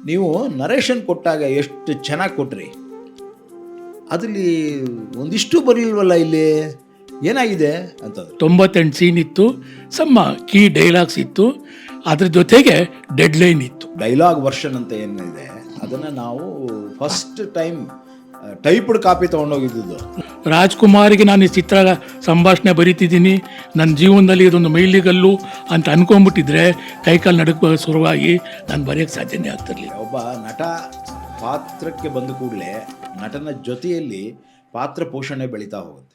ನೀವು ನರೇಷನ್ ಕೊಟ್ಟಾಗ ಎಷ್ಟು ಚೆನ್ನಾಗಿ ಕೊಟ್ರಿ, ಅದರಲ್ಲಿ ಒಂದಿಷ್ಟು ಬರಲಿಲ್ವಲ್ಲ, ಇಲ್ಲಿ ಏನಾಗಿದೆ ಅಂತಂದ್ರೆ 98 ಸೀನ್ ಇತ್ತು, ಸಮ್ಮ ಕೀ ಡೈಲಾಗ್ಸ್ ಇತ್ತು, ಅದ್ರ ಜೊತೆಗೆ ಡೆಡ್ಲೈನ್ ಇತ್ತು. ಡೈಲಾಗ್ ವರ್ಷನ್ ಅಂತ ಏನಿದೆ ಅದನ್ನು ನಾವು ಫಸ್ಟ್ ಟೈಮ್ ಟೈಪ್ಡ್ ಕಾಪಿ ತೊಗೊಂಡೋಗಿದ್ದು. ರಾಜ್ಕುಮಾರಿಗೆ ನಾನು ಈ ಚಿತ್ರ ಸಂಭಾಷಣೆ ಬರೀತಿದ್ದೀನಿ, ನನ್ನ ಜೀವನದಲ್ಲಿ ಇದೊಂದು ಮೈಲಿಗಲ್ಲು ಅಂತ ಅನ್ಕೊಂಡ್ಬಿಟ್ಟಿದ್ರೆ ಕೈಕಾಲು ನಡುಕ ಶುರುವಾಗಿ ನಾನು ಬರೆಯೋಕ್ಕೆ ಸಾಧ್ಯನೇ ಆಗ್ತಿರ್ಲಿಲ್ಲ. ಒಬ್ಬ ನಟ ಪಾತ್ರಕ್ಕೆ ಬಂದ ಕೂಡಲೇ ನಟನ ಜೊತೆಯಲ್ಲಿ ಪಾತ್ರ ಪೋಷಣೆ ಬೆಳೀತಾ ಹೋಗುತ್ತೆ.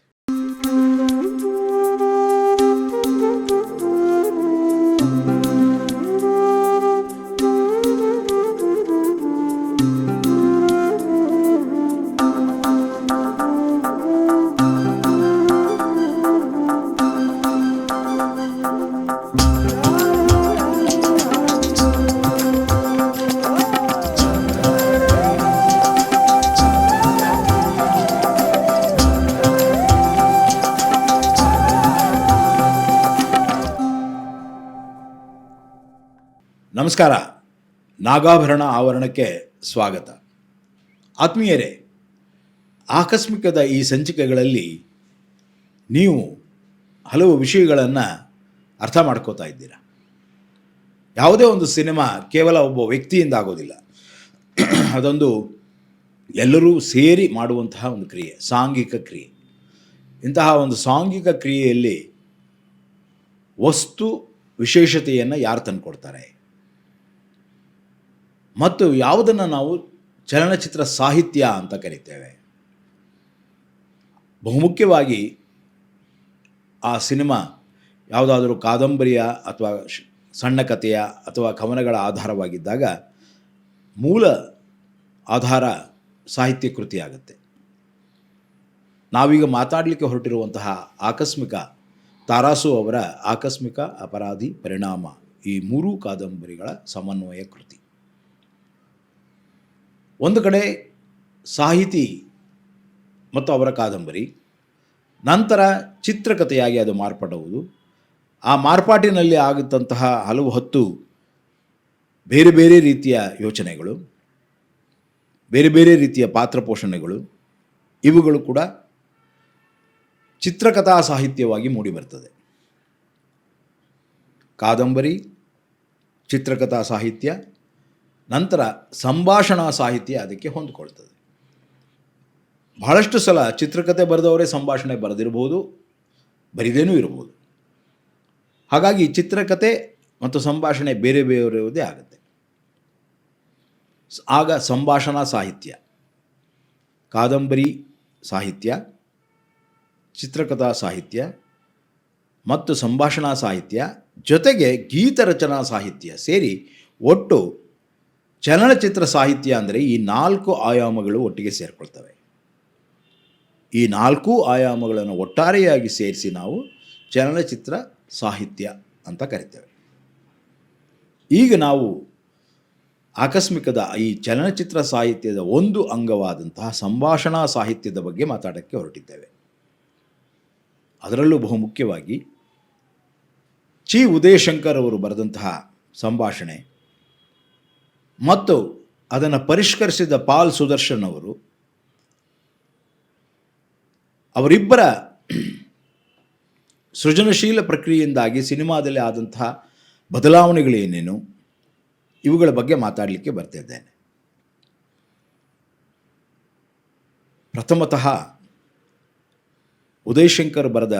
ನಮಸ್ಕಾರ, ನಾಗಾಭರಣ ಆವರಣಕ್ಕೆ ಸ್ವಾಗತ. ಆತ್ಮೀಯರೇ, ಆಕಸ್ಮಿಕದ ಈ ಸಂಚಿಕೆಗಳಲ್ಲಿ ನೀವು ಹಲವು ವಿಷಯಗಳನ್ನು ಅರ್ಥ ಮಾಡ್ಕೋತಾ ಇದ್ದೀರಾ. ಯಾವುದೇ ಒಂದು ಸಿನಿಮಾ ಕೇವಲ ಒಬ್ಬ ವ್ಯಕ್ತಿಯಿಂದ ಆಗೋದಿಲ್ಲ, ಅದೊಂದು ಎಲ್ಲರೂ ಸೇರಿ ಮಾಡುವಂತಹ ಒಂದು ಕ್ರಿಯೆ, ಸಾಂಘಿಕ ಕ್ರಿಯೆ. ಇಂತಹ ಒಂದು ಸಾಂಘಿಕ ಕ್ರಿಯೆಯಲ್ಲಿ ವಸ್ತು ವಿಶೇಷತೆಯನ್ನು ಯಾರು ತಂದುಕೊಡ್ತಾರೆ ಮತ್ತು ಯಾವುದನ್ನು ನಾವು ಚಲನಚಿತ್ರ ಸಾಹಿತ್ಯ ಅಂತ ಕರಿತೇವೆ. ಬಹುಮುಖ್ಯವಾಗಿ ಆ ಸಿನಿಮಾ ಯಾವುದಾದರೂ ಕಾದಂಬರಿಯ ಅಥವಾ ಸಣ್ಣ ಕಥೆಯ ಅಥವಾ ಕವನಗಳ ಆಧಾರವಾಗಿದ್ದಾಗ ಮೂಲ ಆಧಾರ ಸಾಹಿತ್ಯ ಕೃತಿಯಾಗುತ್ತೆ. ನಾವೀಗ ಮಾತಾಡಲಿಕ್ಕೆ ಹೊರಟಿರುವಂತಹ ಆಕಸ್ಮಿಕ ತಾರಾಸು ಅವರ ಆಕಸ್ಮಿಕ ಅಪರಾಧಿ ಪರಿಣಾಮ ಈ 3 ಕಾದಂಬರಿಗಳ ಸಮನ್ವಯ ಕೃತಿ. ಒಂದು ಕಡೆ ಸಾಹಿತಿ ಮತ್ತು ಅವರ ಕಾದಂಬರಿ, ನಂತರ ಚಿತ್ರಕಥೆಯಾಗಿ ಅದು ಮಾರ್ಪಡುವುದು, ಆ ಮಾರ್ಪಾಟಿನಲ್ಲಿ ಆಗಿದ್ದಂತಹ ಹಲವು ಹೊತ್ತು ಬೇರೆ ಬೇರೆ ರೀತಿಯ ಯೋಚನೆಗಳು, ಬೇರೆ ಬೇರೆ ರೀತಿಯ ಪಾತ್ರ ಪೋಷಣೆಗಳು, ಇವುಗಳು ಕೂಡ ಚಿತ್ರಕಥಾ ಸಾಹಿತ್ಯವಾಗಿ ಮೂಡಿಬರ್ತದೆ. ಕಾದಂಬರಿ, ಚಿತ್ರಕಥಾ ಸಾಹಿತ್ಯ, ನಂತರ ಸಂಭಾಷಣಾ ಸಾಹಿತ್ಯ ಅದಕ್ಕೆ ಹೊಂದಿಕೊಳ್ತದೆ. ಬಹಳಷ್ಟು ಸಲ ಚಿತ್ರಕಥೆ ಬರೆದವರೇ ಸಂಭಾಷಣೆ ಬರೆದಿರ್ಬೋದು, ಬರಿದೇನೂ ಇರ್ಬೋದು. ಹಾಗಾಗಿ ಚಿತ್ರಕಥೆ ಮತ್ತು ಸಂಭಾಷಣೆ ಬೇರೆ ಬೇರೆಯದೇ ಆಗುತ್ತೆ. ಆಗ ಸಂಭಾಷಣಾ ಸಾಹಿತ್ಯ, ಕಾದಂಬರಿ ಸಾಹಿತ್ಯ, ಚಿತ್ರಕಥಾ ಸಾಹಿತ್ಯ ಮತ್ತು ಸಂಭಾಷಣಾ ಸಾಹಿತ್ಯ ಜೊತೆಗೆ ಗೀತರಚನಾ ಸಾಹಿತ್ಯ ಸೇರಿ ಒಟ್ಟು ಚಲನಚಿತ್ರ ಸಾಹಿತ್ಯ ಅಂದರೆ ಈ 4 ಆಯಾಮಗಳು ಒಟ್ಟಿಗೆ ಸೇರಿಕೊಳ್ತವೆ. ಈ 4 ಆಯಾಮಗಳನ್ನು ಒಟ್ಟಾರೆಯಾಗಿ ಸೇರಿಸಿ ನಾವು ಚಲನಚಿತ್ರ ಸಾಹಿತ್ಯ ಅಂತ ಕರಿತೇವೆ. ಈಗ ನಾವು ಆಕಸ್ಮಿಕದ ಈ ಚಲನಚಿತ್ರ ಸಾಹಿತ್ಯದ ಒಂದು ಅಂಗವಾದಂತಹ ಸಂಭಾಷಣಾ ಸಾಹಿತ್ಯದ ಬಗ್ಗೆ ಮಾತಾಡೋಕ್ಕೆ ಹೊರಟಿದ್ದೇವೆ. ಅದರಲ್ಲೂ ಬಹುಮುಖ್ಯವಾಗಿ ಚಿ. ಉದಯಶಂಕರ್ ಅವರು ಬರೆದಂತಹ ಸಂಭಾಷಣೆ ಮತ್ತು ಅದನ್ನು ಪರಿಷ್ಕರಿಸಿದ ಪಾಲ್ ಸುದರ್ಶನ್ ಅವರಿಬ್ಬರ ಸೃಜನಶೀಲ ಪ್ರಕ್ರಿಯೆಯಿಂದಾಗಿ ಸಿನಿಮಾದಲ್ಲಿ ಆದಂತಹ ಬದಲಾವಣೆಗಳೇನೇನು, ಇವುಗಳ ಬಗ್ಗೆ ಮಾತಾಡಲಿಕ್ಕೆ ಬರ್ತಿದ್ದೇನೆ. ಪ್ರಥಮತಃ ಉದಯಶಂಕರ್ ಬರೆದ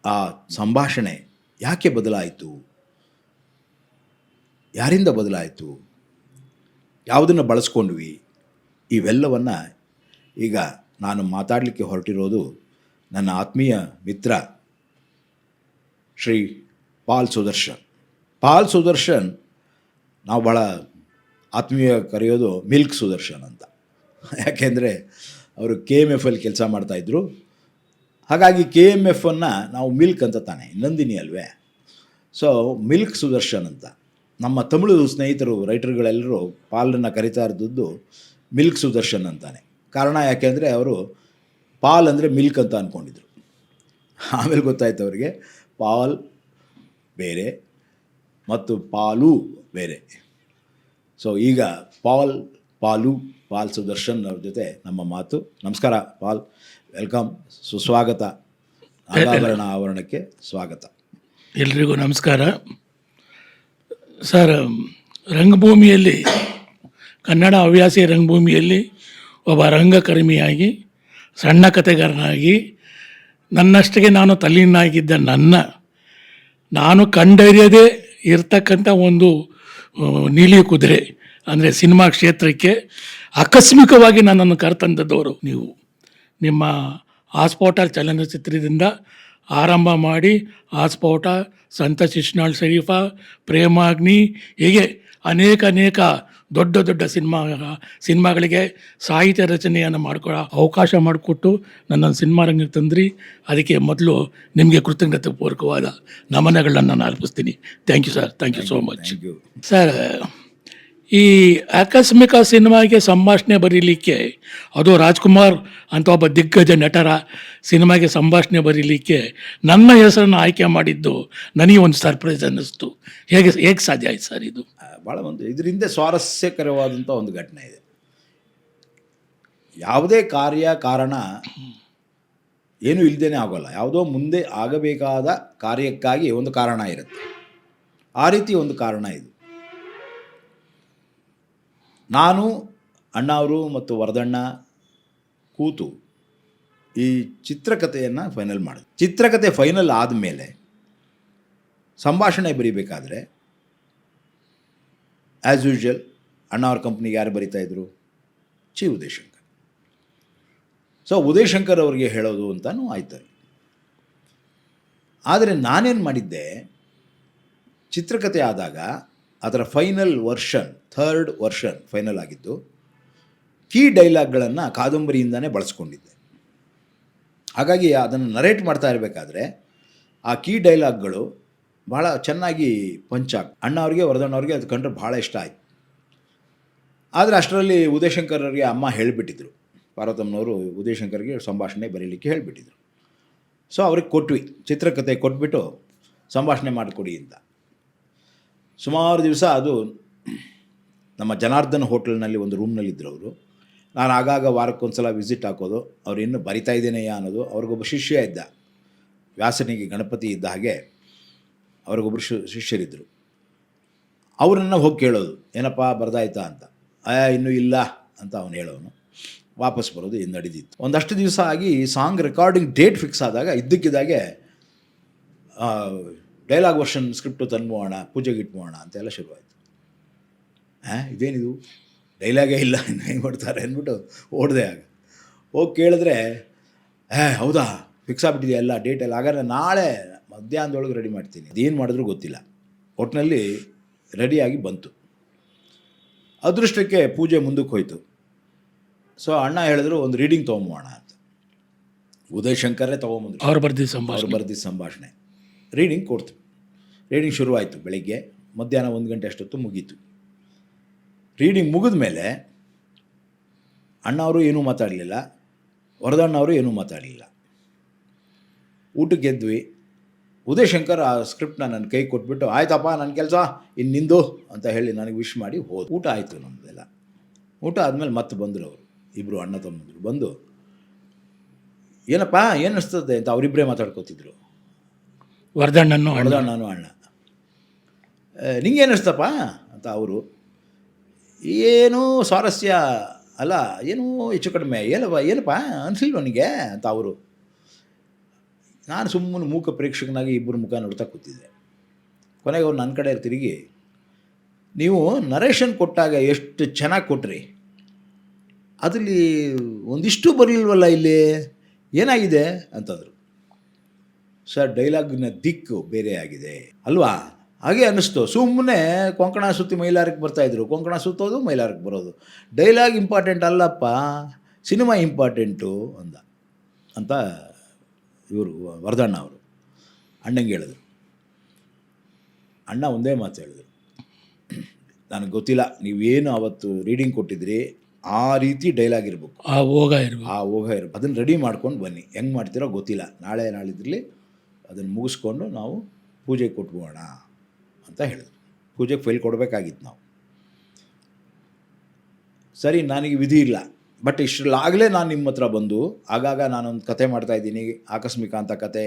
ಆ ಸಂಭಾಷಣೆ ಯಾಕೆ ಬದಲಾಯಿತು, ಯಾರಿಂದ ಬದಲಾಯಿತು, ಯಾವುದನ್ನು ಬಳಸ್ಕೊಂಡ್ವಿ, ಇವೆಲ್ಲವನ್ನು ಈಗ ನಾನು ಮಾತಾಡಲಿಕ್ಕೆ ಹೊರಟಿರೋದು ನನ್ನ ಆತ್ಮೀಯ ಮಿತ್ರ ಶ್ರೀ ಪಾಲ್ ಸುದರ್ಶನ್. ಪಾಲ್ ಸುದರ್ಶನ್ ನಾವು ಭಾಳ ಆತ್ಮೀಯ ಕರೆಯೋದು ಮಿಲ್ಕ್ ಸುದರ್ಶನ್ ಅಂತ. ಯಾಕೆಂದರೆ ಅವರು KMF ಅಲ್ಲಿ ಕೆಲಸ ಮಾಡ್ತಾಯಿದ್ರು. ಹಾಗಾಗಿ KMFನ್ನು ನಾವು ಮಿಲ್ಕ್ ಅಂತ ತಾನೆ, ನಂದಿನಿ ಅಲ್ವೇ. ಸೊ ಮಿಲ್ಕ್ ಸುದರ್ಶನ್ ಅಂತ ನಮ್ಮ ತಮಿಳು ಸ್ನೇಹಿತರು ರೈಟರ್ಗಳೆಲ್ಲರೂ ಪಾಲನ್ನು ಕರಿತಾ ಇದ್ದದ್ದು ಮಿಲ್ಕ್ ಸುದರ್ಶನ್ ಅಂತಾನೆ. ಕಾರಣ ಯಾಕೆಂದರೆ ಅವರು ಪಾಲ್ ಅಂದರೆ ಮಿಲ್ಕ್ ಅಂತ ಅಂದ್ಕೊಂಡಿದ್ರು. ಆಮೇಲೆ ಗೊತ್ತಾಯ್ತು ಅವರಿಗೆ ಪಾಲ್ ಬೇರೆ ಮತ್ತು ಪಾಲು ಬೇರೆ. ಸೊ ಈಗ ಪಾಲ್ ಸುದರ್ಶನ್ ಅವ್ರ ಜೊತೆ ನಮ್ಮ ಮಾತು. ನಮಸ್ಕಾರ ಪಾಲ್, ವೆಲ್ಕಮ್, ಸುಸ್ವಾಗತ. ಆವರಣಕ್ಕೆ ಸ್ವಾಗತ. ಎಲ್ರಿಗೂ ನಮಸ್ಕಾರ. ಸರ್, ರಂಗಭೂಮಿಯಲ್ಲಿ, ಕನ್ನಡ ಹವ್ಯಾಸಿ ರಂಗಭೂಮಿಯಲ್ಲಿ ಒಬ್ಬ ರಂಗಕರ್ಮಿಯಾಗಿ, ಸಣ್ಣ ಕಥೆಗಾರನಾಗಿ, ನನ್ನಷ್ಟಕ್ಕೆ ನಾನು ತಲ್ಲೀನಾಗಿದ್ದ ನಾನು ಕಂಡರಿಯದೇ ಇರ್ತಕ್ಕಂಥ ಒಂದು ನೀಲಿ ಕುದುರೆ ಅಂದರೆ ಸಿನಿಮಾ ಕ್ಷೇತ್ರಕ್ಕೆ ಆಕಸ್ಮಿಕವಾಗಿ ನನ್ನನ್ನು ಕರೆತಂದದವರು ನೀವು. ನಿಮ್ಮ ಆಸ್ಫೋಟ ಚಲನಚಿತ್ರದಿಂದ ಆರಂಭ ಮಾಡಿ ಆಸ್ಫೋಟ, ಸಂತ ಶಿಶ್ನಾಳ್ ಶರೀಫ, ಪ್ರೇಮಾಗ್ನಿ, ಹೀಗೆ ಅನೇಕ ದೊಡ್ಡ ಸಿನಿಮಾಗಳಿಗೆ ಸಾಹಿತ್ಯ ರಚನೆಯನ್ನು ಮಾಡ್ಕೊಳ್ಳೋ ಅವಕಾಶ ಮಾಡಿಕೊಟ್ಟು ನನ್ನನ್ನು ಸಿನಿಮಾ ರಂಗಕ್ಕೆ ತಂದ್ರಿ. ಅದಕ್ಕೆ ಮೊದಲು ನಿಮಗೆ ಕೃತಜ್ಞತೆ ಪೂರ್ವಕವಾದ ನಮನಗಳನ್ನು ನಾನು ಅರ್ಪಿಸ್ತೀನಿ. Thank you sir, thank you so much. Sir, ಈ ಆಕಸ್ಮಿಕ ಸಿನಿಮಾಗೆ ಸಂಭಾಷಣೆ ಬರೀಲಿಕ್ಕೆ, ಅದು ರಾಜ್ಕುಮಾರ್ ಅಂತ ಒಬ್ಬ ದಿಗ್ಗಜ ನಟರ ಸಿನಿಮಾಗೆ ಸಂಭಾಷಣೆ ಬರೀಲಿಕ್ಕೆ ನನ್ನ ಹೆಸರನ್ನು ಆಯ್ಕೆ ಮಾಡಿದ್ದು ನನಗೆ ಒಂದು ಸರ್ಪ್ರೈಸ್ ಅನ್ನಿಸ್ತು. ಹೇಗೆ ಸಾಧ್ಯ ಆಯ್ತು ಸರ್ ಇದು? ಭಾಳ ಒಂದು ಇದರಿಂದ ಸ್ವಾರಸ್ಯಕರವಾದಂಥ ಒಂದು ಘಟನೆ ಇದೆ. ಯಾವುದೇ ಕಾರಣ ಏನೂ ಇಲ್ಲದೇ ಆಗೋಲ್ಲ. ಯಾವುದೋ ಮುಂದೆ ಆಗಬೇಕಾದ ಕಾರ್ಯಕ್ಕಾಗಿ ಒಂದು ಕಾರಣ ಇರುತ್ತೆ. ಆ ರೀತಿ ಒಂದು ಕಾರಣ ಇದು. ನಾನು, ಅಣ್ಣ ಅವರು ಮತ್ತು ವರದಣ್ಣ ಕೂತು ಈ ಚಿತ್ರಕಥೆಯನ್ನು ಫೈನಲ್ ಮಾಡಿದೆ. ಚಿತ್ರಕಥೆ ಫೈನಲ್ ಆದಮೇಲೆ ಸಂಭಾಷಣೆ ಬರೀಬೇಕಾದ್ರೆ ಆ್ಯಸ್ ಯೂಶ್ವಲ್ ಅಣ್ಣ ಅವ್ರ ಕಂಪ್ನಿಗೆ ಯಾರು ಬರಿತಾಯಿದ್ರು? ಉದಯ್ ಶಂಕರ್. ಸೊ ಉದಯ್ ಶಂಕರ್ ಅವ್ರಿಗೆ ಹೇಳೋದು ಅಂತಲೂ ಆಯ್ತು. ಆದರೆ ನಾನೇನು ಮಾಡಿದ್ದೆ, ಚಿತ್ರಕಥೆ ಆದಾಗ ಅದರ final version, 3rd version final ಆಗಿದ್ದು, ಕೀ ಡೈಲಾಗ್ಗಳನ್ನು ಕಾದಂಬರಿಯಿಂದನೇ ಬಳಸ್ಕೊಂಡಿದ್ದೆ. ಹಾಗಾಗಿ ಅದನ್ನು ನರೇಟ್ ಮಾಡ್ತಾ ಇರಬೇಕಾದ್ರೆ ಆ ಕೀ ಡೈಲಾಗ್ಗಳು ಭಾಳ ಚೆನ್ನಾಗಿ ಅಣ್ಣ ಅವ್ರಿಗೆ, ವರದಣ್ಣ ಅವ್ರಿಗೆ ಅದು ಕಂಡ್ರೆ ಭಾಳ ಇಷ್ಟ ಆಯಿತು. ಆದರೆ ಅಷ್ಟರಲ್ಲಿ ಉದಯ್ ಶಂಕರ್ ಅವ್ರಿಗೆ ಅಮ್ಮ ಹೇಳಿಬಿಟ್ಟಿದ್ರು, ಪಾರ್ವತಮ್ಮನವರು ಉದಯ್ ಶಂಕರ್ಗೆ ಸಂಭಾಷಣೆ ಬರೀಲಿಕ್ಕೆ ಹೇಳಿಬಿಟ್ಟಿದ್ರು. ಸೊ ಅವ್ರಿಗೆ ಕೊಟ್ವಿ, ಚಿತ್ರಕಥೆ ಕೊಟ್ಬಿಟ್ಟು ಸಂಭಾಷಣೆ ಮಾಡಿಕೊಡಿ ಅಂತ. ಸುಮಾರು ದಿವಸ ಅದು ನಮ್ಮ ಜನಾರ್ದನ್ ಹೋಟೆಲ್ನಲ್ಲಿ ಒಂದು ರೂಮ್ನಲ್ಲಿದ್ದರು ಅವರು. ನಾನು ಆಗಾಗ ವಾರಕ್ಕೊಂದು ಸಲ ವಿಸಿಟ್ ಹಾಕೋದು, ಅವ್ರು ಇನ್ನೂ ಬರಿತಾ ಇದ್ದೇನೆಯಾ ಅನ್ನೋದು. ಅವ್ರಿಗೊಬ್ಬ ಶಿಷ್ಯ ಇದ್ದ, ವ್ಯಾಸನಿಗೆ ಗಣಪತಿ ಇದ್ದ ಹಾಗೆ ಅವ್ರಿಗೊಬ್ಬರು ಶಿಷ್ಯರಿದ್ದರು. ಅವರನ್ನು ಹೋಗಿ ಕೇಳೋದು, ಏನಪ್ಪ ಬರ್ದಾಯ್ತಾ ಅಂತ. ಇನ್ನೂ ಇಲ್ಲ ಅಂತ ಅವನು ಹೇಳೋನು. ವಾಪಸ್ ಬರೋದು ಇದು ನಡೆದಿತ್ತು. ಒಂದಷ್ಟು ದಿವಸ ಆಗಿ ಸಾಂಗ್ ರೆಕಾರ್ಡಿಂಗ್ ಡೇಟ್ ಫಿಕ್ಸ್ ಆದಾಗ ಇದ್ದಕ್ಕಿದ್ದಾಗೆ ಡೈಲಾಗ್ ವರ್ಷನ್ ಸ್ಕ್ರಿಪ್ಟು ತಂದ್ಬೋಣ, ಪೂಜೆಗೆ ಇಟ್ಬೋಣ ಅಂತೆಲ್ಲ ಶುರುವಾಯಿತು. ಇದೇನಿದು, ಡೈಲಾಗೇ ಇಲ್ಲ, ಹೆಂಗೆ ಮಾಡ್ತಾರೆ ಅಂದ್ಬಿಟ್ಟು ಓಡಿದೆ. ಆಗ ಹೋಗಿ ಕೇಳಿದ್ರೆ, ಹೌದಾ, ಫಿಕ್ಸ್ ಆಗಿಬಿಟ್ಟಿದೆ ಎಲ್ಲ ಡೇಟ್ ಎಲ್ಲ, ಹಾಗಾದ್ರೆ ನಾಳೆ ಮಧ್ಯಾಹ್ನದೊಳಗೆ ರೆಡಿ ಮಾಡ್ತೀನಿ. ಅದೇನು ಮಾಡಿದ್ರೂ ಗೊತ್ತಿಲ್ಲ, ಒಟ್ಟಿನಲ್ಲಿ ರೆಡಿಯಾಗಿ ಬಂತು. ಅದೃಷ್ಟಕ್ಕೆ ಪೂಜೆ ಮುಂದಕ್ಕೆ ಹೋಯಿತು. ಸೊ ಅಣ್ಣ ಹೇಳಿದ್ರು, ಒಂದು ರೀಡಿಂಗ್ ತೊಗೊಂಬೋಣ ಅಂತ. ಉದಯ್ ಶಂಕರೇ ತೊಗೊಂಬಂದ್ರು, ಅವ್ರು ಬರ್ದಿದ್ದ ಸಂಭಾಷಣೆ ರೀಡಿಂಗ್ ಕೊಡ್ತು. ರೀಡಿಂಗ್ ಶುರುವಾಯಿತು ಬೆಳಗ್ಗೆ, ಮಧ್ಯಾಹ್ನ 1 ಗಂಟೆ ಅಷ್ಟೊತ್ತು ಮುಗೀತು. ರೀಡಿಂಗ್ ಮುಗಿದ ಮೇಲೆ ಅಣ್ಣವರು ಏನೂ ಮಾತಾಡಲಿಲ್ಲ, ವರದಣ್ಣವರು ಏನೂ ಮಾತಾಡಲಿಲ್ಲ. ಊಟಕ್ಕೆ ಎದ್ವಿ. ಉದಯ್ ಶಂಕರ್ ಆ ಸ್ಕ್ರಿಪ್ಟನ್ನ ನನ್ನ ಕೈ ಕೊಟ್ಬಿಟ್ಟು, ಆಯ್ತಪ್ಪ ನನ್ನ ಕೆಲಸ ಇನ್ನು ನಿಂದು ಅಂತ ಹೇಳಿ ನನಗೆ ವಿಶ್ ಮಾಡಿ ಹೋದ. ಊಟ ಆಯಿತು ನಮ್ಮದೆಲ್ಲ. ಊಟ ಆದಮೇಲೆ ಮತ್ತೆ ಬಂದರು ಅವರು, ಇಬ್ಬರು ಅಣ್ಣ ತಮ್ಮಂದರು ಬಂದು, ಏನಪ್ಪ ಏನು ಅನಿಸ್ತದೆ ಅಂತ ಅವರಿಬ್ಬರೇ ಮಾತಾಡ್ಕೋತಿದ್ರು. ವರದಣ್ಣನು ಅಣ್ಣ, ನಿಂಗೇನು ಅನಿಸ್ತಪ್ಪ ಅಂತ ಅವರು. ಏನೂ ಸ್ವಾರಸ್ಯ ಅಲ್ಲ, ಏನೂ ಹೆಚ್ಚು ಕಡಿಮೆ, ಏನಪ್ಪ ಅನಿಸಿಲ್ವ ನನಗೆ ಅಂತ ಅವರು. ನಾನು ಸುಮ್ಮನೆ ಮೂಕ ಪ್ರೇಕ್ಷಕನಾಗಿ ಇಬ್ಬರು ಮುಖ ನೋಡ್ತಾ ಕೂತಿದ್ದೆ. ಕೊನೆಗೆ ಅವ್ರು ನನ್ನ ಕಡೆ ತಿರುಗಿ, ನೀವು ನರೇಷನ್ ಕೊಟ್ಟಾಗ ಎಷ್ಟು ಚೆನ್ನಾಗಿ ಕೊಟ್ರಿ, ಅದರಲ್ಲಿ ಒಂದಿಷ್ಟು ಬರಲಿಲ್ವಲ್ಲ, ಇಲ್ಲಿ ಏನಾಗಿದೆ ಅಂತಂದರು. ಸರ್, ಡೈಲಾಗಿನ ದಿಕ್ಕು ಬೇರೆ ಆಗಿದೆ ಅಲ್ವಾ? ಹಾಗೆ ಅನ್ನಿಸ್ತು. ಸುಮ್ಮನೆ ಕೊಂಕಣ ಸುತ್ತಿ ಮೈಲಾರಕ್ಕೆ ಬರ್ತಾಯಿದ್ರು, ಕೊಂಕಣ ಸುತ್ತೋದು ಮೈಲಾರಕ್ಕೆ ಬರೋದು. ಡೈಲಾಗ್ ಇಂಪಾರ್ಟೆಂಟ್ ಅಲ್ಲಪ್ಪ, ಸಿನಿಮಾ ಇಂಪಾರ್ಟೆಂಟು ಅಂತ ಇವರು ವರದಣ್ಣ ಅವರು ಅಣ್ಣಂಗೆ ಹೇಳಿದ್ರು. ಅಣ್ಣ ಒಂದೇ ಮಾತು ಹೇಳಿದ್ರು, ನನಗೆ ಗೊತ್ತಿಲ್ಲ, ನೀವೇನು ಅವತ್ತು ರೀಡಿಂಗ್ ಕೊಟ್ಟಿದ್ರಿ ಆ ರೀತಿ ಡೈಲಾಗ್ ಇರಬೇಕು, ಆ ಓಘ ಇರಬೇಕು. ಅದನ್ನು ರೆಡಿ ಮಾಡ್ಕೊಂಡು ಬನ್ನಿ, ಹೆಂಗೆ ಮಾಡ್ತೀರೋ ಗೊತ್ತಿಲ್ಲ, ನಾಳಿದ್ರಲ್ಲಿ ಅದನ್ನು ಮುಗಿಸ್ಕೊಂಡು ನಾವು ಪೂಜೆಗೆ ಕೊಟ್ಬೋಣ ಅಂತ ಹೇಳಿದ್ರು. ಪೂಜೆಗೆ ಫೈಲ್ ಕೊಡಬೇಕಾಗಿತ್ತು ನಾವು. ಸರಿ ನನಗೆ ವಿಧಿ ಇಲ್ಲ, ಬಟ್ ಇಷ್ಟರಲ್ಲಾಗಲೇ ನಾನು ನಿಮ್ಮ ಹತ್ರ ಬಂದು ಆಗಾಗ ನಾನೊಂದು ಕತೆ ಮಾಡ್ತಾಯಿದ್ದೀನಿ, ಆಕಸ್ಮಿಕ ಅಂತ ಕತೆ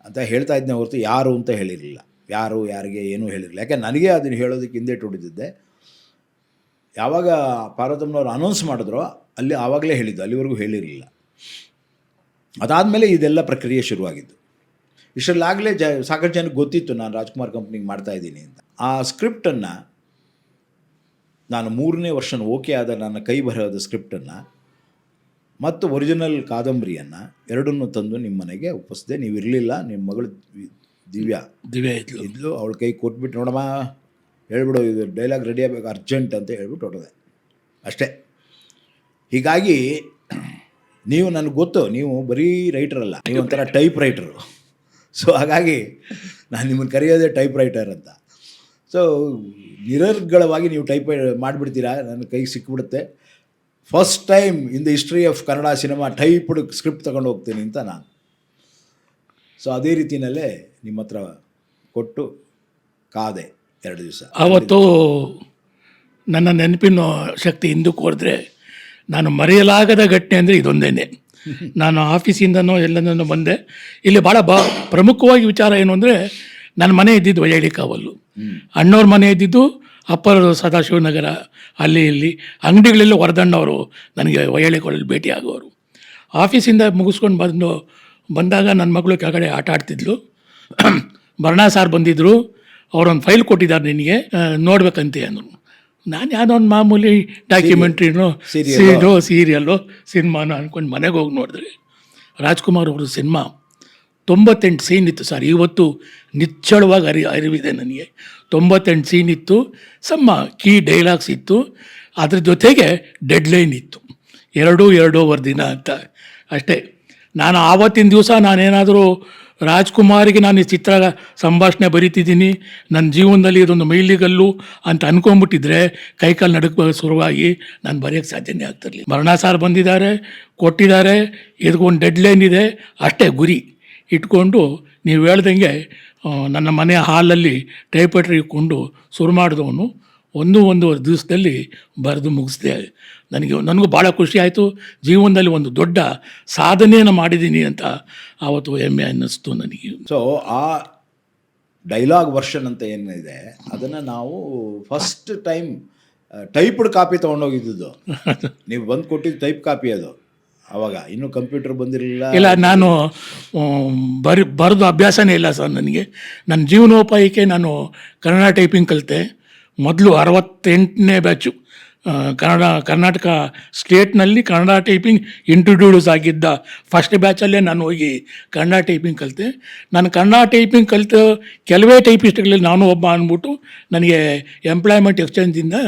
ಅಂತ ಹೇಳ್ತಾ ಇದ್ದೆ ಹೊರತು ಯಾರು ಅಂತ ಹೇಳಿರಲಿಲ್ಲ, ಯಾರು ಯಾರಿಗೆ ಏನೂ ಹೇಳಿರಲಿಲ್ಲ. ಯಾಕೆ ನನಗೆ ಅದನ್ನು ಹೇಳೋದಕ್ಕೆ ಹಿಂದೇಟು ಹೊಡಿದಿದ್ದೆ. ಯಾವಾಗ ಪಾರ್ವತಮ್ಮನವ್ರು ಅನೌನ್ಸ್ ಮಾಡಿದ್ರೋ ಅಲ್ಲಿ ಆವಾಗಲೇ ಹೇಳಿದ್ದು, ಅಲ್ಲಿವರೆಗೂ ಹೇಳಿರಲಿಲ್ಲ. ಅದಾದಮೇಲೆ ಇದೆಲ್ಲ ಪ್ರಕ್ರಿಯೆ ಶುರುವಾಗಿದ್ದು. ಇಷ್ಟರಲ್ಲಾಗಲೇ ಸಾಕಷ್ಟು ಜನಕ್ಕೆ ಗೊತ್ತಿತ್ತು ನಾನು ರಾಜ್ಕುಮಾರ್ ಕಂಪ್ನಿಗೆ ಮಾಡ್ತಾಯಿದ್ದೀನಿ ಅಂತ. ಆ ಸ್ಕ್ರಿಪ್ಟನ್ನು ನಾನು 3ನೇ ವರ್ಷ ಓಕೆ ಆದ ನನ್ನ ಕೈ ಬರಹದ ಸ್ಕ್ರಿಪ್ಟನ್ನು ಮತ್ತು ಒರಿಜಿನಲ್ ಕಾದಂಬರಿಯನ್ನು ಎರಡನ್ನೂ ತಂದು ನಿಮ್ಮ ಮನೆಗೆ ಒಪ್ಪಿಸಿದೆ. ನೀವು ಇರಲಿಲ್ಲ, ನಿಮ್ಮ ಮಗಳು ದಿವ್ಯಾ ಇದ್ಲು, ಅವಳ ಕೈ ಕೊಟ್ಬಿಟ್ಟು ನೋಡಮ್ಮ ಹೇಳ್ಬಿಡು ಇದು ಡೈಲಾಗ್ ರೆಡಿ ಆಗಬೇಕು ಅರ್ಜೆಂಟ್ ಅಂತ ಹೇಳ್ಬಿಟ್ಟು ಹೊರಟದೆ ಅಷ್ಟೇ. ಹೀಗಾಗಿ ನೀವು ನನಗೆ ಗೊತ್ತು, ನೀವು ಬರೀ ರೈಟರ್ ಅಲ್ಲ, ನೀವು ಒಂಥರ ಟೈಪ್ ರೈಟರು. ಸೊ ಹಾಗಾಗಿ ನಾನು ನಿಮ್ಮನ್ನು ಕರೆಯೋದೇ ಟೈಪ್ ರೈಟರ್ ಅಂತ. ಸೊ ನಿರರ್ಗಳವಾಗಿ ನೀವು ಟೈಪ್ ಮಾಡಿಬಿಡ್ತೀರಾ, ನನ್ನ ಕೈಗೆ ಸಿಕ್ಕಿಬಿಡುತ್ತೆ. First time in the history of Kannada cinema typed script ತೊಗೊಂಡು ಹೋಗ್ತೀನಿ ಅಂತ ನಾನು. ಸೊ ಅದೇ ರೀತಿಯಲ್ಲೇ ನಿಮ್ಮ ಹತ್ರ ಕೊಟ್ಟು ಕಾದೆ 2 ದಿವಸ. ಆವತ್ತು ನನ್ನ ನೆನಪಿನ ಶಕ್ತಿ ಹಿಂದಕ್ಕೆ ಹೋದರೆ ನಾನು ಮರೆಯಲಾಗದ ಘಟನೆ ಅಂದರೆ ಇದೊಂದೇನೆ. ನಾನು ಆಫೀಸಿಂದನೋ ಎಲ್ಲನೋ ಬಂದೆ. ಇಲ್ಲಿ ಭಾಳ ಪ್ರಮುಖವಾಗಿ ವಿಚಾರ ಏನು ಅಂದರೆ, ನನ್ನ ಮನೆ ಇದ್ದಿದ್ದು ವೈಯಾಳಿ ಕಾವಲು, ಅಣ್ಣವ್ರ ಮನೆ ಇದ್ದಿದ್ದು ಅಪ್ಪರ್ ಸದಾಶಿವನಗರ. ಅಲ್ಲಿ ಇಲ್ಲಿ ಅಂಗಡಿಗಳೆಲ್ಲ ವರದಣ್ಣವರು ನನಗೆ ವೈಯಾಳಿ ಕಾವಲಲ್ಲಿ ಭೇಟಿ ಆಗೋರು. ಆಫೀಸಿಂದ ಮುಗಿಸ್ಕೊಂಡು ಬಂದಾಗ ನನ್ನ ಮಗಳು ಕೆಳಗಡೆ ಆಟ ಆಡ್ತಿದ್ಲು. ಬರ್ಣಾ ಸಾರ್ ಬಂದಿದ್ದರು, ಅವರೊಂದು ಫೈಲ್ ಕೊಟ್ಟಿದ್ದಾರೆ ನಿನಗೆ ನೋಡ್ಬೇಕಂತೆ ಅಂದರು. ನಾನು ಯಾವುದೋ ಒಂದು ಮಾಮೂಲಿ ಡಾಕ್ಯುಮೆಂಟ್ರಿನೋ ಸೀರಿಯಲ್ಲೋ ಸಿನಿಮಾನೋ ಅಂದ್ಕೊಂಡು ಮನೆಗೆ ಹೋಗಿ ನೋಡಿದ್ರೆ ರಾಜ್ಕುಮಾರ್ ಅವ್ರ ಸಿನಿಮಾ 98 ಸೀನ್ ಇತ್ತು ಸರ್. ಇವತ್ತು ನಿಚ್ಚಳವಾಗಿ ಅರಿವಿದೆ ನನಗೆ. 98 ಸೀನ್ ಇತ್ತು, ಸಮ್ಮ ಕೀ ಡೈಲಾಗ್ಸ್ ಇತ್ತು, ಅದ್ರ ಜೊತೆಗೆ ಡೆಡ್ಲೈನ್ ಇತ್ತು, 2-2.5 ದಿನ ಅಂತ ಅಷ್ಟೇ. ನಾನು ಆವತ್ತಿನ ದಿವಸ ನಾನೇನಾದರೂ ರಾಜ್ಕುಮಾರಿಗೆ ನಾನು ಈ ಚಿತ್ರ ಸಂಭಾಷಣೆ ಬರೀತಿದ್ದೀನಿ, ನನ್ನ ಜೀವನದಲ್ಲಿ ಇದೊಂದು ಮೈಲಿಗಲ್ಲು ಅಂತ ಅಂದ್ಕೊಂಬಿಟ್ಟಿದ್ರೆ ಕೈಕಾಲು ನಡುಕ ಶುರುವಾಗಿ ನಾನು ಬರೆಯೋಕ್ಕೆ ಸಾಧ್ಯನೇ ಆಗ್ತಿರಲಿಲ್ಲ. ಮರಣಾ ಸಾರ್ ಬಂದಿದ್ದಾರೆ, ಕೊಟ್ಟಿದ್ದಾರೆ, ಇದಕ್ಕೊಂದು ಡೆಡ್ಲೈನ್ ಇದೆ, ಅಷ್ಟೇ ಗುರಿ ಇಟ್ಕೊಂಡು ನೀವು ಹೇಳ್ದಂಗೆ ನನ್ನ ಮನೆ ಹಾಲಲ್ಲಿ ಟೈಪ್ರೈಟರ್ ಇಟ್ಕೊಂಡು ಶುರು ಮಾಡಿದವನು 1-1.5 ದಿವಸದಲ್ಲಿ ಬರೆದು ಮುಗಿಸಿದೆ. ನನಗೂ ಭಾಳ ಖುಷಿ ಆಯಿತು. ಜೀವನದಲ್ಲಿ ಒಂದು ದೊಡ್ಡ ಸಾಧನೆಯನ್ನು ಮಾಡಿದ್ದೀನಿ ಅಂತ ಆವತ್ತು ಹೆಮ್ಮೆ ಅನ್ನಿಸ್ತು ನನಗೆ. ಸೊ ಆ ಡೈಲಾಗ್ ವರ್ಷನ್ ಅಂತ ಏನಿದೆ ಅದನ್ನು ನಾವು ಫಸ್ಟ್ ಟೈಮ್ ಟೈಪ್ಡ್ ಕಾಪಿ ತೊಗೊಂಡೋಗಿದ್ದು. ನೀವು ಬಂದು ಕೊಟ್ಟಿದ್ದು ಟೈಪ್ ಕಾಪಿ ಅದು. ಆವಾಗ ಇನ್ನೂ ಕಂಪ್ಯೂಟರ್ ಬಂದಿರಲಿಲ್ಲ. ಇಲ್ಲ, ನಾನು ಬರೆದು ಅಭ್ಯಾಸನೇ ಇಲ್ಲ ಸರ್ ನನಗೆ. ನನ್ನ ಜೀವನೋಪಾಯಕ್ಕೆ ನಾನು ಕನ್ನಡ ಟೈಪಿಂಗ್ ಕಲಿತೆ. ಮೊದಲು 68ನೇ ಬ್ಯಾಚು ಕರ್ನಾಟಕ ಸ್ಟೇಟ್ನಲ್ಲಿ ಕನ್ನಡ ಟೈಪಿಂಗ್ ಇಂಟ್ರೊಡ್ಯೂಸ್ ಆಗಿದ್ದ ಫಸ್ಟ್ ಬ್ಯಾಚಲ್ಲೇ ನಾನು ಹೋಗಿ ಕನ್ನಡ ಟೈಪಿಂಗ್ ಕಲಿತೆ. ನಾನು ಕನ್ನಡ ಟೈಪಿಂಗ್ ಕಲಿತು ಕೆಲವೇ ಟೈಪಿಸ್ಟ್ಗಳಲ್ಲಿ ನಾನು ಒಬ್ಬ ಅಂದ್ಬಿಟ್ಟು ನನಗೆ ಎಂಪ್ಲಾಯ್ಮೆಂಟ್ ಎಕ್ಸ್ಚೇಂಜಿಂದ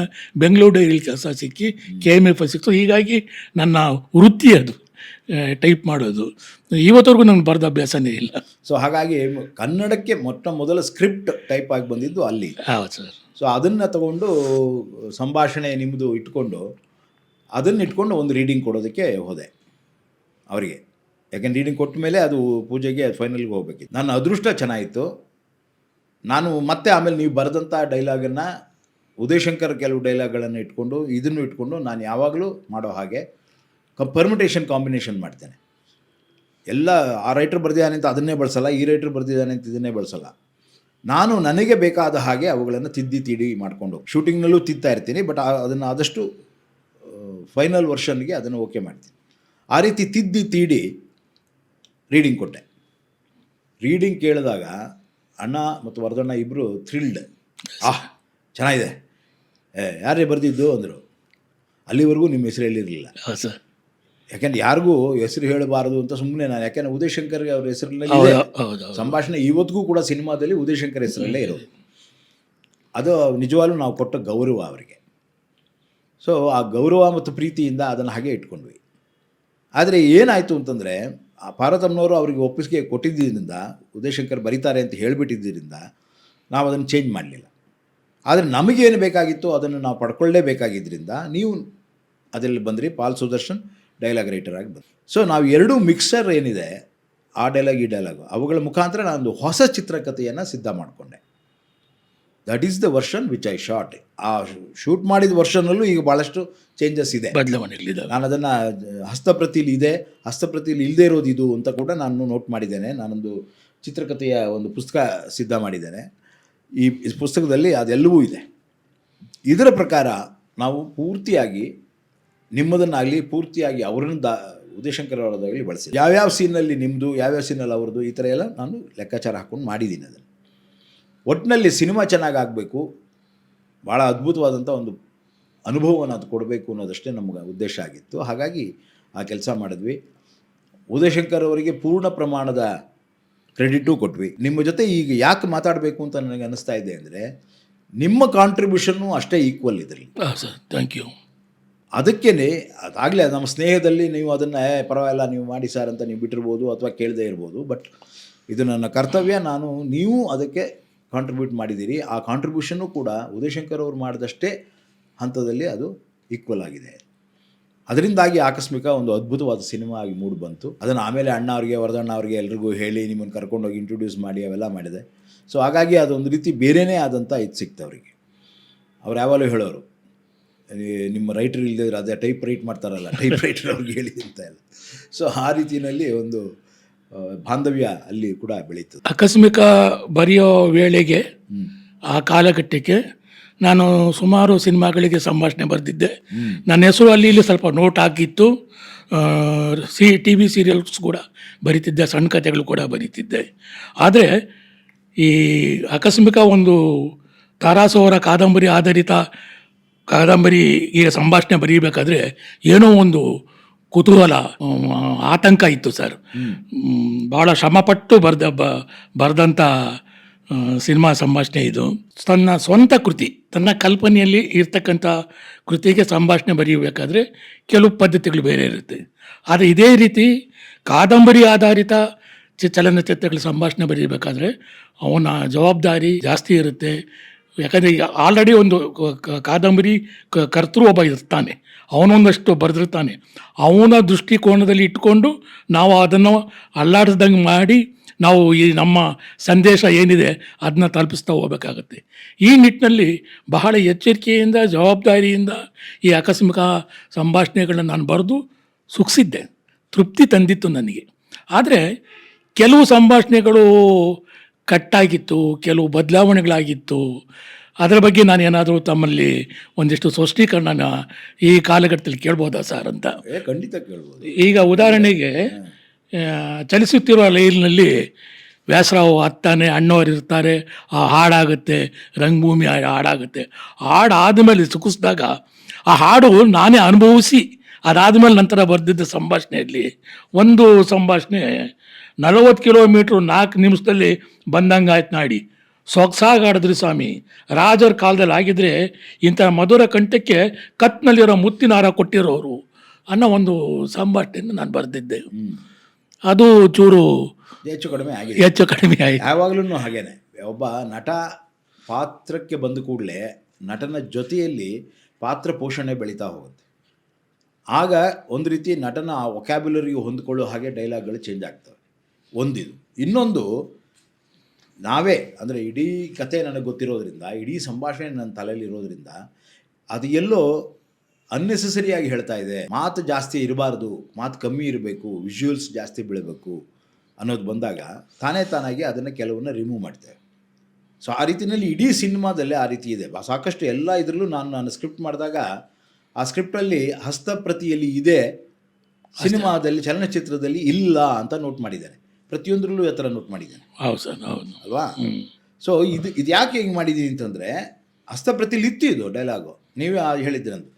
ಬೆಂಗಳೂರು ಡೈರಿಲಿ ಕೆಲಸ ಸಿಕ್ಕಿ KMF ಸಿಕ್ತು. ಹೀಗಾಗಿ ನನ್ನ ವೃತ್ತಿ ಅದು ಟೈಪ್ ಮಾಡೋದು. ಇವತ್ತವರೆಗೂ ನನಗೆ ಬರೆದ ಅಭ್ಯಾಸನೇ ಇಲ್ಲ. ಸೊ ಹಾಗಾಗಿ ಕನ್ನಡಕ್ಕೆ ಮೊದಲ ಸ್ಕ್ರಿಪ್ಟ್ ಟೈಪ್ ಆಗಿ ಬಂದಿದ್ದು ಅಲ್ಲಿ. ಹೌದು ಸರ್. ಸೊ ಅದನ್ನು ತಗೊಂಡು ಸಂಭಾಷಣೆ ನಿಮ್ಮದು ಇಟ್ಕೊಂಡು ಅದನ್ನು ಒಂದು ರೀಡಿಂಗ್ ಕೊಡೋದಕ್ಕೆ ಹೋದೆ ಅವರಿಗೆ. ಯಾಕೆಂದ್ರೆ ರೀಡಿಂಗ್ ಕೊಟ್ಟ ಮೇಲೆ ಅದು ಪೂಜೆಗೆ ಫೈನಲ್ಗೆ ಹೋಗ್ಬೇಕಿತ್ತು. ನನ್ನ ಅದೃಷ್ಟ ಚೆನ್ನಾಗಿತ್ತು. ನಾನು ಮತ್ತೆ ಆಮೇಲೆ ನೀವು ಬರೆದಂಥ ಡೈಲಾಗನ್ನು ಉದಯಶಂಕರ್ ಕೆಲವು ಡೈಲಾಗ್ಗಳನ್ನು ಇದನ್ನು ಇಟ್ಕೊಂಡು ನಾನು ಯಾವಾಗಲೂ ಮಾಡೋ ಹಾಗೆ ಪರ್ಮಿಟೇಷನ್ ಕಾಂಬಿನೇಷನ್ ಮಾಡ್ತೇನೆ. ಎಲ್ಲ ಆ ರೈಟ್ರ್ ಬರೆದಿದ್ದಾನೆ ಅಂತ ಅದನ್ನೇ ಬಳಸಲ್ಲ, ಈ ರೈಟ್ರ್ ಬರೆದಿದ್ದಾನೆ ಅಂತ ಇದನ್ನೇ ಬಳಸಲ್ಲ. ನಾನು ನನಗೆ ಬೇಕಾದ ಹಾಗೆ ಅವುಗಳನ್ನು ತಿದ್ದಿ ಮಾಡಿಕೊಂಡು ಶೂಟಿಂಗ್ನಲ್ಲೂ ತಿದ್ತಾ ಇರ್ತೀನಿ. ಬಟ್ ಅದನ್ನು ಆದಷ್ಟು ಫೈನಲ್ ವರ್ಷನ್ಗೆ ಅದನ್ನು ಓಕೆ ಮಾಡ್ತೀನಿ. ಆ ರೀತಿ ತಿದ್ದಿ ರೀಡಿಂಗ್ ಕೊಟ್ಟೆ. ರೀಡಿಂಗ್ ಕೇಳಿದಾಗ ಅಣ್ಣ ಮತ್ತು ವರದಣ್ಣ ಇಬ್ಬರು ಥ್ರಿಲ್ಡ್. ಚೆನ್ನಾಗಿದೆ, ಯಾರೇ ಬರೆದಿದ್ದು ಅಂದರು. ಅಲ್ಲಿವರೆಗೂ ನಿಮ್ಮ ಹೆಸರು ಹೇಳಿರಲಿಲ್ಲ. ಹೌದು ಸರ್. ಯಾಕೆಂದ್ರೆ ಯಾರಿಗೂ ಹೆಸರು ಹೇಳಬಾರದು ಅಂತ ಸುಮ್ಮನೆ ನಾನು, ಯಾಕೆಂದರೆ ಉದಯಶಂಕರ್ಗೆ ಅವ್ರ ಹೆಸರಿನಲ್ಲಿ ಸಂಭಾಷಣೆ ಇವತ್ತಿಗೂ ಕೂಡ ಸಿನಿಮಾದಲ್ಲಿ ಉದಯಶಂಕರ್ ಹೆಸರಲ್ಲೇ ಇರೋದು. ಅದು ನಿಜವಾಗ್ಲೂ ನಾವು ಕೊಟ್ಟ ಗೌರವ ಅವರಿಗೆ. ಸೊ ಆ ಗೌರವ ಮತ್ತು ಪ್ರೀತಿಯಿಂದ ಅದನ್ನು ಹಾಗೆ ಇಟ್ಕೊಂಡ್ವಿ. ಆದರೆ ಏನಾಯಿತು ಅಂತಂದರೆ, ಆ ಪಾರ್ವತಮ್ಮನವರು ಅವರಿಗೆ ಒಪ್ಪಿಗೆ ಕೊಟ್ಟಿದ್ದರಿಂದ, ಉದಯಶಂಕರ್ ಬರೀತಾರೆ ಅಂತ ಹೇಳಿಬಿಟ್ಟಿದ್ದರಿಂದ ನಾವು ಅದನ್ನು ಚೇಂಜ್ ಮಾಡಲಿಲ್ಲ. ಆದರೆ ನಮಗೇನು ಬೇಕಾಗಿತ್ತು ಅದನ್ನು ನಾವು ಪಡ್ಕೊಳ್ಳೇಬೇಕಾಗಿದ್ದರಿಂದ ನೀವು ಅದರಲ್ಲಿ ಬಂದ್ರಿ. ಪಾಲ್ ಸುದರ್ಶನ್ ಡೈಲಾಗ್ ರೈಟರ್ ಆಗಿ ಬಂದು. ಸೊ ನಾವು 2 ಮಿಕ್ಸರ್ ಏನಿದೆ, ಆ ಡೈಲಾಗ್ ಈ ಡೈಲಾಗು, ಅವುಗಳ ಮುಖಾಂತರ ನಾನೊಂದು ಹೊಸ ಚಿತ್ರಕಥೆಯನ್ನು ಸಿದ್ಧ ಮಾಡಿಕೊಂಡೆ. That is the version which I shot. ಆ ಶೂಟ್ ಮಾಡಿದ ವರ್ಷನಲ್ಲೂ ಈಗ ಭಾಳಷ್ಟು ಚೇಂಜಸ್ ಇದೆ, ಬದಲಾವಣೆಗಳಿದ್ದಾವೆ. ನಾನು ಅದನ್ನು ಹಸ್ತಪ್ರತಿಲಿ ಇದೆ, ಹಸ್ತಪ್ರತಿಲಿ ಇಲ್ಲದೆ ಇರೋದು ಇದು ಅಂತ ಕೂಡ ನಾನು ನೋಟ್ ಮಾಡಿದ್ದೇನೆ. ನಾನೊಂದು ಚಿತ್ರಕಥೆಯ ಒಂದು ಪುಸ್ತಕ ಸಿದ್ಧ ಮಾಡಿದ್ದೇನೆ. ಈ ಪುಸ್ತಕದಲ್ಲಿ ಅದೆಲ್ಲವೂ ಇದೆ. ಇದರ ಪ್ರಕಾರ ನಾವು ಪೂರ್ತಿಯಾಗಿ ನಿಮ್ಮದನ್ನಾಗಲಿ ಪೂರ್ತಿಯಾಗಿ ಅವರನ್ನು ಉದಯಶಂಕರ್ ಅವರದಾಗಲಿ ಬಳಸಿ ಯಾವ್ಯಾವ ಸೀನಲ್ಲಿ ನಿಮ್ಮದು, ಯಾವ್ಯಾವ ಸೀನಲ್ಲಿ ಅವ್ರದ್ದು, ಈ ಥರ ಎಲ್ಲ ನಾನು ಲೆಕ್ಕಾಚಾರ ಹಾಕ್ಕೊಂಡು ಮಾಡಿದ್ದೀನಿ. ಅದನ್ನು ಒಟ್ಟಿನಲ್ಲಿ ಸಿನಿಮಾ ಚೆನ್ನಾಗಾಗಬೇಕು, ಭಾಳ ಅದ್ಭುತವಾದಂಥ ಒಂದು ಅನುಭವವನ್ನು ಅದು ಕೊಡಬೇಕು ಅನ್ನೋದಷ್ಟೇ ನಮಗೆ ಉದ್ದೇಶ ಆಗಿತ್ತು. ಹಾಗಾಗಿ ಆ ಕೆಲಸ ಮಾಡಿದ್ವಿ. ಉದಯಶಂಕರ್ ಅವರಿಗೆ ಪೂರ್ಣ ಪ್ರಮಾಣದ ಕ್ರೆಡಿಟೂ ಕೊಟ್ವಿ. ನಿಮ್ಮ ಜೊತೆ ಈಗ ಯಾಕೆ ಮಾತಾಡಬೇಕು ಅಂತ ನನಗೆ ಅನ್ನಿಸ್ತಾ ಇದೆ ಅಂದರೆ, ನಿಮ್ಮ ಕಾಂಟ್ರಿಬ್ಯೂಷನ್ನು ಅಷ್ಟೇ ಈಕ್ವಲ್ ಇದರಲ್ಲಿ. ಹಾಂ ಸರ್, ಥ್ಯಾಂಕ್ ಯು. ಅದಕ್ಕೇ ಅದಾಗಲೇ ನಮ್ಮ ಸ್ನೇಹದಲ್ಲಿ ನೀವು ಅದನ್ನು ಪರವಾಗಿಲ್ಲ ನೀವು ಮಾಡಿ ಸರ್ ಅಂತ ನೀವು ಬಿಟ್ಟಿರ್ಬೋದು ಅಥವಾ ಕೇಳದೇ ಇರ್ಬೋದು. ಬಟ್ ಇದು ನನ್ನ ಕರ್ತವ್ಯ, ನೀವು ಅದಕ್ಕೆ ಕಾಂಟ್ರಿಬ್ಯೂಟ್ ಮಾಡಿದ್ದೀರಿ. ಆ ಕಾಂಟ್ರಿಬ್ಯೂಷನ್ನು ಕೂಡ ಉದಯಶಂಕರ್ ಅವರು ಮಾಡಿದಷ್ಟೇ ಹಂತದಲ್ಲಿ ಅದು ಈಕ್ವಲ್ ಆಗಿದೆ. ಅದರಿಂದಾಗಿ ಆಕಸ್ಮಿಕ ಒಂದು ಅದ್ಭುತವಾದ ಸಿನಿಮಾ ಆಗಿ ಮೂಡಿ ಬಂತು. ಅದನ್ನು ಆಮೇಲೆ ಅಣ್ಣ ಅವ್ರಿಗೆ, ವರದಣ್ಣ ಅವ್ರಿಗೆ ಎಲ್ರಿಗೂ ಹೇಳಿ ನಿಮ್ಮನ್ನು ಕರ್ಕೊಂಡೋಗಿ ಇಂಟ್ರೊಡ್ಯೂಸ್ ಮಾಡಿ ಅವೆಲ್ಲ ಮಾಡಿದೆ. ಸೊ ಹಾಗಾಗಿ ಅದೊಂದು ರೀತಿ ಬೇರೆಯೇ ಆದಂಥ ಇದು ಸಿಕ್ತು ಅವರಿಗೆ. ಅವ್ರು ಯಾವಾಗಲೂ ಹೇಳೋರು, ನಿಮ್ಮ ರೈಟರ್ ಇಲ್ಲದಿದ್ರೆ ಅದೇ ಟೈಪ್ ರೈಟ್ ಮಾಡ್ತಾರಲ್ಲ, ಟೈಪ್ ರೈಟರ್ ಅವ್ರಿಗೆ ಹೇಳಿ ಅಂತ ಎಲ್ಲ. ಸೊ ಆ ರೀತಿಯಲ್ಲಿ ಒಂದು ಬಾಂಧವ್ಯ ಅಲ್ಲಿ ಕೂಡ ಬೆಳೀತದೆ. ಆಕಸ್ಮಿಕ ಬರೆಯೋ ವೇಳೆಗೆ ಆ ಕಾಲಘಟ್ಟಕ್ಕೆ ನಾನು ಸುಮಾರು ಸಿನಿಮಾಗಳಿಗೆ ಸಂಭಾಷಣೆ ಬರೆದಿದ್ದೆ. ನನ್ನ ಹೆಸರು ಅಲ್ಲಿ ಇಲ್ಲಿ ಸ್ವಲ್ಪ ನೋಟ್ ಆಗಿತ್ತು. ಟಿ ವಿ ಸೀರಿಯಲ್ಸ್ ಕೂಡ ಬರೀತಿದ್ದೆ, ಸಣ್ಣ ಕಥೆಗಳು ಕೂಡ ಬರೀತಿದ್ದೆ. ಆದರೆ ಈ ಆಕಸ್ಮಿಕ ಒಂದು ತಾರಾಸು ಅವರ ಕಾದಂಬರಿ ಆಧಾರಿತ ಕಾದಂಬರಿಗೆ ಸಂಭಾಷಣೆ ಬರೀಬೇಕಾದ್ರೆ ಏನೋ ಒಂದು ಕುತೂಹಲ, ಆತಂಕ ಇತ್ತು ಸರ್. ಭಾಳ ಶ್ರಮಪಟ್ಟು ಬರೆದಂಥ ಸಿನಿಮಾ ಸಂಭಾಷಣೆ ಇದು. ತನ್ನ ಸ್ವಂತ ಕೃತಿ, ತನ್ನ ಕಲ್ಪನೆಯಲ್ಲಿ ಇರ್ತಕ್ಕಂಥ ಕೃತಿಗೆ ಸಂಭಾಷಣೆ ಬರೆಯಬೇಕಾದ್ರೆ ಕೆಲವು ಪದ್ಧತಿಗಳು ಬೇರೆ ಇರುತ್ತೆ. ಆದರೆ ಇದೇ ರೀತಿ ಕಾದಂಬರಿ ಆಧಾರಿತ ಚಲನಚಿತ್ರಗಳ ಸಂಭಾಷಣೆ ಬರೀಬೇಕಾದ್ರೆ ಅವನ ಜವಾಬ್ದಾರಿ ಜಾಸ್ತಿ ಇರುತ್ತೆ. ಯಾಕಂದರೆ ಈಗ ಆಲ್ರೆಡಿ ಒಂದು ಕಾದಂಬರಿ ಕರ್ತೃ ಒಬ್ಬ ಇರ್ತಾನೆ, ಅವನೊಂದಷ್ಟು ಬರೆದಿರ್ತಾನೆ. ಅವನ ದೃಷ್ಟಿಕೋನದಲ್ಲಿ ಇಟ್ಕೊಂಡು ನಾವು ಅದನ್ನು ಅಲ್ಲಾಡಿಸ್ದಂಗೆ ಮಾಡಿ ನಾವು ಈ ನಮ್ಮ ಸಂದೇಶ ಏನಿದೆ ಅದನ್ನ ತಲುಪಿಸ್ತಾ ಹೋಗ್ಬೇಕಾಗತ್ತೆ. ಈ ನಿಟ್ಟಿನಲ್ಲಿ ಬಹಳ ಎಚ್ಚರಿಕೆಯಿಂದ, ಜವಾಬ್ದಾರಿಯಿಂದ ಈ ಆಕಸ್ಮಿಕ ಸಂಭಾಷಣೆಗಳನ್ನ ನಾನು ಬರೆದು ಸುಖಿಸಿದ್ದೆ. ತೃಪ್ತಿ ತಂದಿತ್ತು ನನಗೆ. ಆದರೆ ಕೆಲವು ಸಂಭಾಷಣೆಗಳು ಕಟ್ಟಾಗಿತ್ತು, ಕೆಲವು ಬದಲಾವಣೆಗಳಾಗಿತ್ತು. ಅದರ ಬಗ್ಗೆ ನಾನು ಏನಾದರೂ ತಮ್ಮಲ್ಲಿ ಒಂದಿಷ್ಟು ಸ್ಪಷ್ಟೀಕರಣ ಈ ಕಾಲಘಟ್ಟದಲ್ಲಿ ಕೇಳ್ಬೋದಾ ಸರ್ ಅಂತ? ಖಂಡಿತ ಕೇಳ್ಬೋದು. ಈಗ ಉದಾಹರಣೆಗೆ ಚಲಿಸುತ್ತಿರುವ ರೈಲಿನಲ್ಲಿ ವ್ಯಾಸರಾವ್ ಹತ್ತಾನೆ, ಅಣ್ಣವರು ಇರ್ತಾರೆ, ಆ ಹಾಡಾಗುತ್ತೆ, ರಂಗಭೂಮಿ ಹಾಡಾಗುತ್ತೆ. ಹಾಡಾದಮೇಲೆ ಸುಖಿಸಿದಾಗ ಆ ಹಾಡು ನಾನೇ ಅನುಭವಿಸಿ ಅದಾದಮೇಲೆ ನಂತರ ಬರೆದಿದ್ದ ಸಂಭಾಷಣೆಯಲ್ಲಿ ಒಂದು ಸಂಭಾಷಣೆ 40 ಕಿಲೋಮೀಟ್ರು 4 ನಿಮಿಷದಲ್ಲಿ ಬಂದಂಗೆ ಆಯ್ತು ನಾಡಿ, ಸೊಗಸಾಗಾಡಿದ್ರಿ ಸ್ವಾಮಿ, ರಾಜರ ಕಾಲದಲ್ಲಿ ಆಗಿದ್ರೆ ಇಂಥ ಮಧುರ ಕಂಠಕ್ಕೆ ಕತ್ನಲ್ಲಿರೋ ಮುತ್ತಿನ ಹಾರ ಕೊಟ್ಟಿರೋರು ಅನ್ನೋ ಒಂದು ಸಂಭಾಷಣೆಯನ್ನು ನಾನು ಬರೆದಿದ್ದೆ. ಅದು ಚೂರು ಹೆಚ್ಚು ಕಡಿಮೆ ಆಯಿತು. ಯಾವಾಗಲೂ ಹಾಗೇನೆ. ಒಬ್ಬ ನಟ ಪಾತ್ರಕ್ಕೆ ಬಂದ ಕೂಡಲೇ ನಟನ ಜೊತೆಯಲ್ಲಿ ಪಾತ್ರ ಪೋಷಣೆ ಬೆಳೀತಾ ಹೋಗುತ್ತೆ. ಆಗ ಒಂದು ರೀತಿ ನಟನ ವೊಕ್ಯಾಬ್ಯುಲರಿಗೆ ಹೊಂದ್ಕೊಳ್ಳೋ ಹಾಗೆ ಡೈಲಾಗ್ಗಳು ಚೇಂಜ್ ಆಗ್ತವೆ. ಒಂದಿದು. ಇನ್ನೊಂದು, ನಾವೇ ಅಂದರೆ ಇಡೀ ಕತೆ ನನಗೆ ಗೊತ್ತಿರೋದ್ರಿಂದ, ಇಡೀ ಸಂಭಾಷಣೆ ನನ್ನ ತಲೆಯಲ್ಲಿ ಇರೋದ್ರಿಂದ ಅದು ಎಲ್ಲೋ ಅನ್ನೆಸೆಸರಿಯಾಗಿ ಹೇಳ್ತಾ ಇದೆ. ಮಾತು ಜಾಸ್ತಿ ಇರಬಾರ್ದು, ಮಾತು ಕಮ್ಮಿ ಇರಬೇಕು, ವಿಜುವಲ್ಸ್ ಜಾಸ್ತಿ ಬೀಳಬೇಕು ಅನ್ನೋದು ಬಂದಾಗ ತಾನಾಗಿ ಅದನ್ನು ಕೆಲವನ್ನ ರಿಮೂವ್ ಮಾಡ್ತೇವೆ. ಸೊ ಆ ರೀತಿಯಲ್ಲಿ ಇಡೀ ಸಿನಿಮಾದಲ್ಲಿ ಆ ರೀತಿ ಇದೆ. ಸಾಕಷ್ಟು ಎಲ್ಲ ಇದರಲ್ಲೂ ನಾನು ಸ್ಕ್ರಿಪ್ಟ್ ಮಾಡಿದಾಗ ಆ ಸ್ಕ್ರಿಪ್ಟಲ್ಲಿ ಹಸ್ತಪ್ರತಿಯಲ್ಲಿ ಇದೆ, ಸಿನಿಮಾದಲ್ಲಿ ಚಲನಚಿತ್ರದಲ್ಲಿ ಇಲ್ಲ ಅಂತ ನೋಟ್ ಮಾಡಿದ್ದೇನೆ. ಪ್ರತಿಯೊಂದರಲ್ಲೂ ಆ ಥರ ನೋಟ್ ಮಾಡಿದ್ದೇನೆ. ಹೌದು ಸರ್, ಹೌದು ಅಲ್ವಾ? ಸೊ ಇದು ಯಾಕೆ ಹಿಂಗೆ ಮಾಡಿದ್ದೀನಿ ಅಂತಂದರೆ, ಹಸ್ತಪ್ರತಿಲಿ ಇತ್ತು ಇದು ಡೈಲಾಗು. ನೀವೇ ಹೇಳಿದ್ರಂದು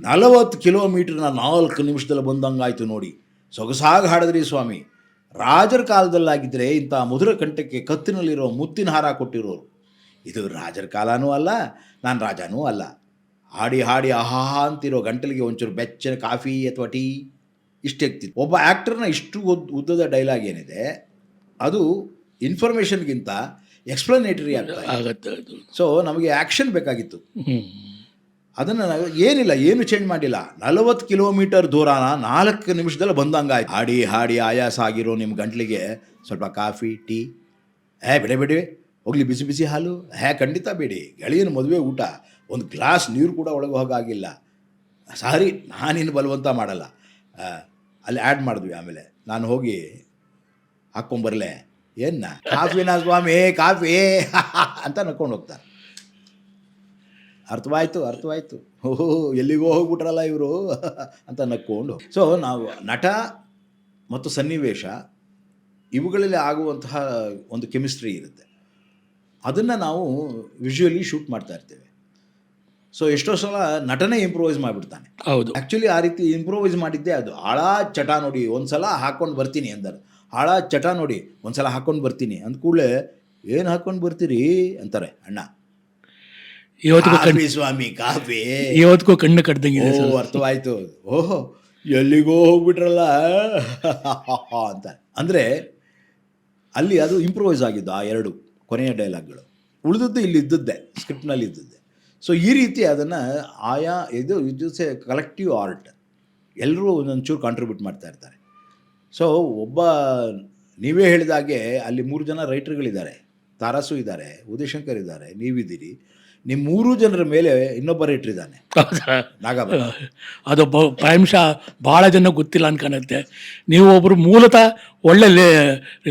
40 ಕಿಲೋಮೀಟ್ರ್ನ 4 ನಿಮಿಷದಲ್ಲಿ ಬಂದಂಗಾಯ್ತು ನೋಡಿ, ಸೊಗಸಾಗಿ ಹಾಡಿದ್ರಿ ಸ್ವಾಮಿ, ರಾಜರ ಕಾಲದಲ್ಲಾಗಿದ್ದರೆ ಇಂಥ ಮಧುರ ಕಂಠಕ್ಕೆ ಕತ್ತಿನಲ್ಲಿರೋ ಮುತ್ತಿನ ಹಾರ ಕೊಟ್ಟಿರೋರು. ಇದು ರಾಜರ ಕಾಲನೂ ಅಲ್ಲ, ನಾನು ರಾಜನೂ ಅಲ್ಲ. ಹಾಡಿ ಹಾಡಿ ಆಹಾ ಅಂತಿರೋ ಗಂಟಲಿಗೆ ಒಂಚೂರು ಬೆಚ್ಚನ ಕಾಫಿ ಅಥವಾ ಟೀ ಇಷ್ಟಾಗ್ತಿತ್ತು. ಒಬ್ಬ ಆ್ಯಕ್ಟರ್ನ ಇಷ್ಟು ಉದ್ದದ ಡೈಲಾಗ್ ಏನಿದೆ ಅದು ಇನ್ಫಾರ್ಮೇಷನ್ಗಿಂತ ಎಕ್ಸ್ಪ್ಲನೇಟರಿ ಆಗುತ್ತೆ. ಸೊ ನಮಗೆ ಆ್ಯಕ್ಷನ್ ಬೇಕಾಗಿತ್ತು. ಅದನ್ನು ನಾವು ಏನು ಚೇಂಜ್ ಮಾಡಿಲ್ಲ. 40 ಕಿಲೋಮೀಟರ್ ದೂರನ 4 ನಿಮಿಷದಲ್ಲಿ ಬಂದಂಗಾಯ್ತು. ಹಾಡಿ ಹಾಡಿ ಆಯಾಸ ಆಗಿರೋ ನಿಮ್ಮ ಗಂಟ್ಲಿಗೆ ಸ್ವಲ್ಪ ಕಾಫಿ ಟೀ ಬಿಡಿ ಹೋಗಲಿ ಬಿಸಿ ಬಿಸಿ ಹಾಲು ಖಂಡಿತ ಬೇಡಿ, ಗೆಳೆಯನ ಮದುವೆ ಊಟ, ಒಂದು ಗ್ಲಾಸ್ ನೀರು ಕೂಡ ಒಳಗೆ ಹೋಗಾಗಿಲ್ಲ. ಸಾರಿ, ನಾನಿನ್ನು ಬಲವಂತ ಮಾಡಲ್ಲ. ಅಲ್ಲಿ ಆ್ಯಡ್ ಮಾಡಿದ್ವಿ. ಆಮೇಲೆ ನಾನು ಹೋಗಿ ಹಾಕ್ಕೊಂಬರಲೆ, ಏನ ಕಾಫಿನಾ ಸ್ವಾಮಿ ಕಾಫಿ ಅಂತ ನಕ್ಕೊಂಡು ಹೋಗ್ತಾರೆ. ಅರ್ಥವಾಯ್ತು, ಓಹೋ ಎಲ್ಲಿಗೋ ಹೋಗ್ಬಿಟ್ರಲ್ಲ ಇವರು ಅಂತ ನಕ್ಕೊಂಡು. ಸೊ ನಾವು ನಟ ಮತ್ತು ಸನ್ನಿವೇಶ ಇವುಗಳಲ್ಲಿ ಆಗುವಂತಹ ಒಂದು ಕೆಮಿಸ್ಟ್ರಿ ಇರುತ್ತೆ, ಅದನ್ನು ನಾವು ವಿಜುವಲಿ ಶೂಟ್ ಮಾಡ್ತಾ ಇರ್ತೇವೆ. ಸೊ ಎಷ್ಟೋ ಸಲ ನಟನೆ ಇಂಪ್ರೂವೈಸ್ ಮಾಡಿಬಿಡ್ತಾನೆ. ಹೌದು, ಆ್ಯಕ್ಚುಲಿ ಆ ರೀತಿ ಇಂಪ್ರೂವೈಸ್ ಮಾಡಿದ್ದೆ ಅದು. ಆಳ ಚಟ ನೋಡಿ ಒಂದು ಸಲ ಹಾಕ್ಕೊಂಡು ಬರ್ತೀನಿ ಅಂದರು. ಆಳ ಚಟ ನೋಡಿ ಒಂದು ಸಲ ಹಾಕ್ಕೊಂಡು ಬರ್ತೀನಿ ಅಂದ ಕೂಡಲೇ ಏನು ಹಾಕ್ಕೊಂಡು ಬರ್ತೀರಿ ಅಂತಾರೆ ಅಣ್ಣ. ಇವತ್ತಿಗೂ ಕಾಫಿ ಸ್ವಾಮಿ ಕಾಫಿ. ಇವತ್ತಿಗೂ ಕಣ್ಣು ಕಡ್ದಂಗಿದೆ. ಅರ್ಥವಾಯ್ತು. ಓಹೋ ಎಲ್ಲಿಗೋ ಹೋಗ್ಬಿಟ್ರಲ್ಲ ಅಂತ. ಅಂದರೆ ಅಲ್ಲಿ ಅದು ಇಂಪ್ರೂವೈಸ್ ಆಗಿದ್ದು ಆ ಎರಡು ಕೊನೆಯ ಡೈಲಾಗ್ಗಳು. ಉಳಿದದ್ದು ಇಲ್ಲಿ ಇದ್ದದ್ದೇ, ಸ್ಕ್ರಿಪ್ಟ್ನಲ್ಲಿ ಇದ್ದದ್ದೇ. ಸೊ ಈ ರೀತಿ ಅದನ್ನು ಆಯಾ ಇದು ಎ ಕಲೆಕ್ಟಿವ್ ಆರ್ಟ್, ಎಲ್ಲರೂ ಒಂದೊಂಚೂರು ಕಾಂಟ್ರಿಬ್ಯೂಟ್ ಮಾಡ್ತಾ ಇರ್ತಾರೆ. ಸೊ ನೀವೇ ಹೇಳಿದಾಗೆ ಅಲ್ಲಿ 3 ಜನ ರೈಟರ್ಗಳಿದ್ದಾರೆ. ತಾರಾಸು ಇದ್ದಾರೆ, ಉದಯಶಂಕರ್ ಇದ್ದಾರೆ, ನೀವಿದ್ದೀರಿ. ನಿಮ್ಮ 3 ಜನರ ಮೇಲೆ ಇನ್ನೊಬ್ಬ ರೈಟರ್ ಇದ್ದಾನೆ, ನಾಗಪ್ಪ. ಅದು ಪ್ರಾಯಶಃ ಭಾಳ ಜನ ಗೊತ್ತಿಲ್ಲ ಅನ್ಕಾಣತ್ತೆ. ನೀವು ಒಬ್ಬರು ಮೂಲತಃ ಒಳ್ಳೆ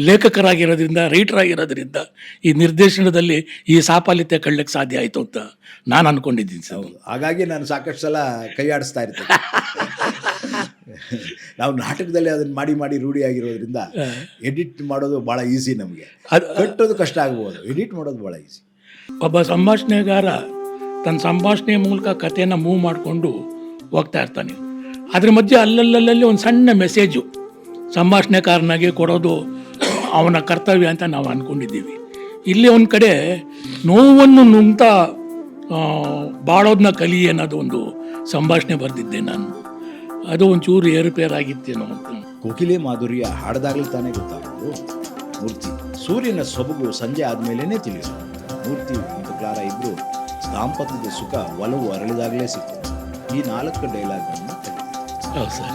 ಲೇಖಕರಾಗಿರೋದ್ರಿಂದ, ರೈಟರ್ ಆಗಿರೋದ್ರಿಂದ ಈ ನಿರ್ದೇಶನದಲ್ಲಿ ಈ ಸಾಫಲ್ಯತೆ ಕಳ್ಳಕ್ಕೆ ಸಾಧ್ಯ ಆಯಿತು ಅಂತ ನಾನು ಅಂದ್ಕೊಂಡಿದ್ದೀನಿ ಸರ್. ಹಾಗಾಗಿ ನಾನು ಸಾಕಷ್ಟು ಸಲ ಕೈಯಾಡಿಸ್ತಾ ಇರ್ತೇನೆ. ನಾವು ನಾಟಕದಲ್ಲಿ ಅದನ್ನು ಮಾಡಿ ರೂಢಿಯಾಗಿರೋದ್ರಿಂದ ಎಡಿಟ್ ಮಾಡೋದು ಭಾಳ ಈಸಿ. ನಮಗೆ ಕಟ್ಟೋದು ಕಷ್ಟ ಆಗ್ಬೋದು, ಎಡಿಟ್ ಮಾಡೋದು ಭಾಳ ಈಸಿ. ಒಬ್ಬ ಸಂಭಾಷಣೆಗಾರ ತನ್ನ ಸಂಭಾಷಣೆಯ ಮೂಲಕ ಕಥೆಯನ್ನು ಮೂವ್ ಮಾಡಿಕೊಂಡು ಹೋಗ್ತಾ ಇರ್ತಾನೆ. ಅದ್ರ ಮಧ್ಯೆ ಅಲ್ಲಲ್ಲಿ ಒಂದು ಸಣ್ಣ ಮೆಸೇಜು ಸಂಭಾಷಣೆಕಾರನಾಗಿ ಕೊಡೋದು ಅವನ ಕರ್ತವ್ಯ ಅಂತ ನಾವು ಅಂದ್ಕೊಂಡಿದ್ದೀವಿ. ಇಲ್ಲಿ ಒಂದು ಕಡೆ ನೋವನ್ನು ನುಂಗ್ತಾ ಬಾಳೋದನ್ನ ಕಲಿ ಅನ್ನೋದು ಒಂದು ಸಂಭಾಷಣೆ ಬರೆದಿದ್ದೆ ನಾನು. ಅದು ಒಂಚೂರು ಏರುಪೇರಾಗಿತ್ತೇನೋ ಅಂತ. ಕೋಕಿಲೆ ಮಾಧುರ್ಯ ಹಾಡದಾಗಲಿ ತಾನೇ ಗೊತ್ತಾಗೋದು. ಮೂರ್ತಿ ಸೂರ್ಯನ ಸೊಬಗು ಸಂಜೆ ಆದಮೇಲೆ ತಿಳಿಯೋದು. ಮೂರ್ತಿ ಮತ್ತು ಕ್ಲಾರಾ ಇಬ್ಬರು ದಾಂಪತ್ಯದ ಸುಖ ಒಲವು ಅರಳಿದಾಗಲೇ ಸಿಗ್ತದೆ. ಈ 4 ಡೈಲಾಗನ್ನು ಹೌದು ಸರ್.